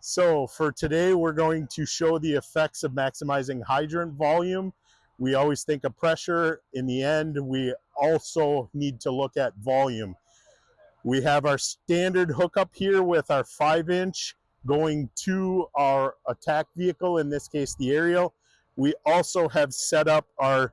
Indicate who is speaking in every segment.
Speaker 1: So for today, we're going to show the effects of maximizing hydrant volume. We always think of pressure. In the end, we also need to look at volume. We have our standard hookup here with our 5-inch going to our attack vehicle, in this case the aerial. We also have set up our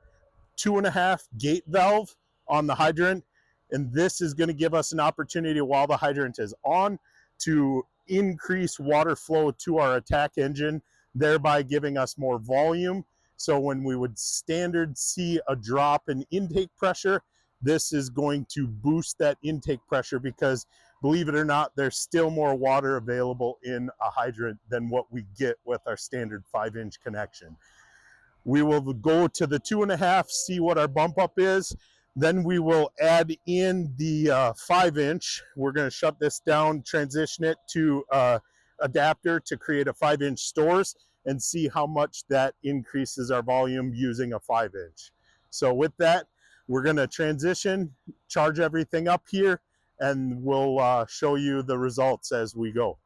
Speaker 1: 2.5 gate valve on the hydrant, and this is going to give us an opportunity while the hydrant is on to increase water flow to our attack engine, thereby giving us more volume. So when we would standard see a drop in intake pressure, this is going to boost that intake pressure because, believe it or not, there's still more water available in a hydrant than what we get with our standard 5-inch connection. We will go to the 2.5, see what our bump up is. Then we will add in the 5-inch. We're going to shut this down, transition it to adapter to create a 5-inch stores, and see how much that increases our volume using a 5-inch. So with that, we're going to transition, charge everything up here, and we'll show you the results as we go.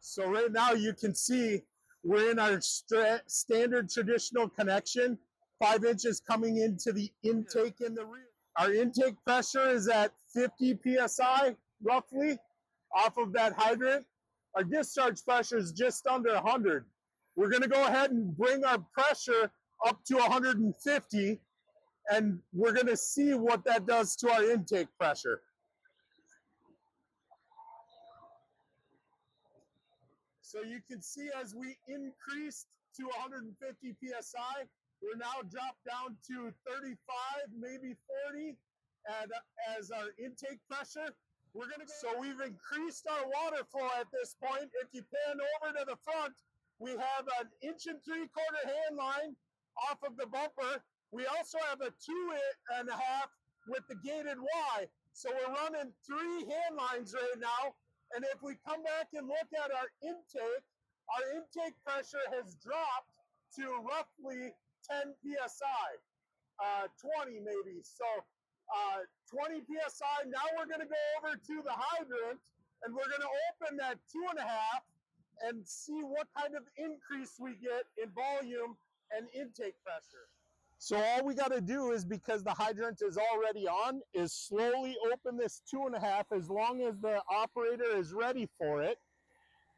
Speaker 1: So right now you can see we're in our standard traditional connection, 5 inches coming into the intake in the rear. Our intake pressure is at 50 PSI roughly off of that hydrant. Our discharge pressure is just under 100. We're going to go ahead and bring our pressure up to 150, and we're going to see what that does to our intake pressure. So you can see as we increased to 150 PSI, we're now dropped down to 35, maybe 40 as our intake pressure. So we've increased our water flow at this point. If you pan over to the front, we have an 1 3/4 hand line off of the bumper. We also have a 2.5 with the gated Y. So we're running 3 hand lines right now. And if we come back and look at our intake pressure has dropped to roughly 10 PSI, 20 maybe. So 20 PSI. Now we're going to go over to the hydrant, and we're going to open that 2.5 and see what kind of increase we get in volume and intake pressure. So all we got to do is, because the hydrant is already on, is slowly open this 2.5 as long as the operator is ready for it.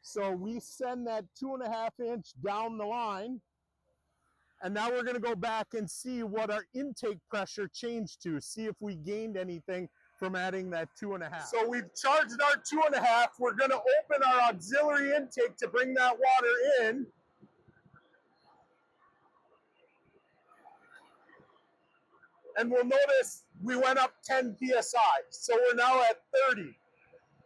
Speaker 1: So we send that 2.5 inch down the line. And now we're going to go back and see what our intake pressure changed to, see if we gained anything from adding that 2.5. So we've charged our 2.5. We're going to open our auxiliary intake to bring that water in. And we'll notice we went up 10 PSI. So we're now at 30.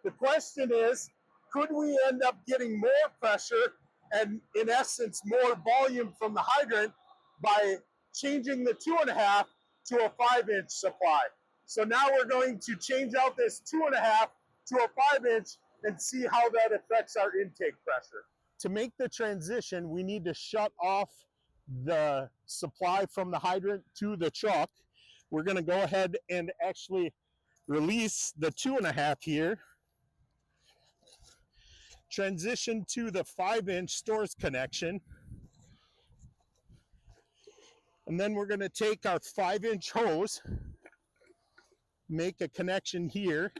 Speaker 1: The question is, could we end up getting more pressure and, in essence, more volume from the hydrant by changing the 2.5 to a 5-inch supply? So now we're going to change out this 2.5 to a 5-inch and see how that affects our intake pressure. To make the transition, we need to shut off the supply from the hydrant to the truck. We're going to go ahead and actually release the 2.5 here, transition to the 5-inch stores connection, and then we're going to take our 5-inch hose, make a connection here,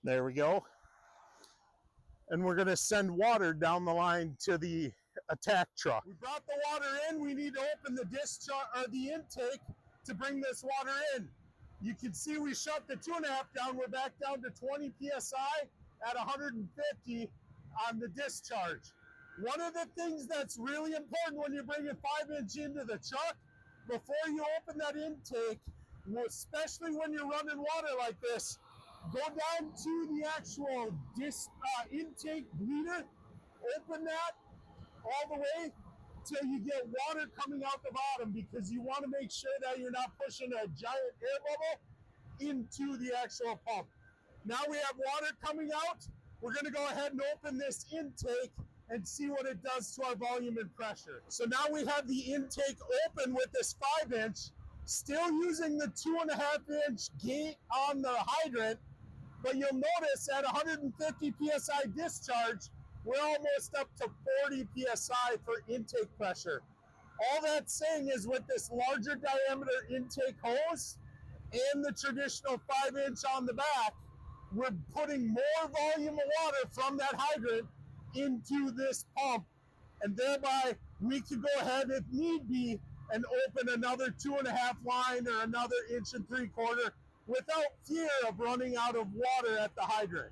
Speaker 1: there we go, and we're going to send water down the line to the attack truck. We brought the water in. We need to open the discharge or the intake to bring this water in. You can see we shut the 2.5 down. We're back down to 20 PSI at 150 on the discharge. One of the things that's really important when you bring a 5-inch into the truck, before you open that intake, especially when you're running water like this, go down to the actual intake bleeder, open that all the way till you get water coming out the bottom, because you want to make sure that you're not pushing a giant air bubble into the actual pump. Now we have water coming out. We're going to go ahead and open this intake and see what it does to our volume and pressure. So now we have the intake open with this 5-inch, still using the 2.5-inch gate on the hydrant, But you'll notice at 150 PSI discharge, we're almost up to 40 PSI for intake pressure. All that's saying is with this larger diameter intake hose and the traditional 5-inch on the back, we're putting more volume of water from that hydrant into this pump, and thereby we could go ahead if need be and open another 2.5 line or another 1 3/4 without fear of running out of water at the hydrant.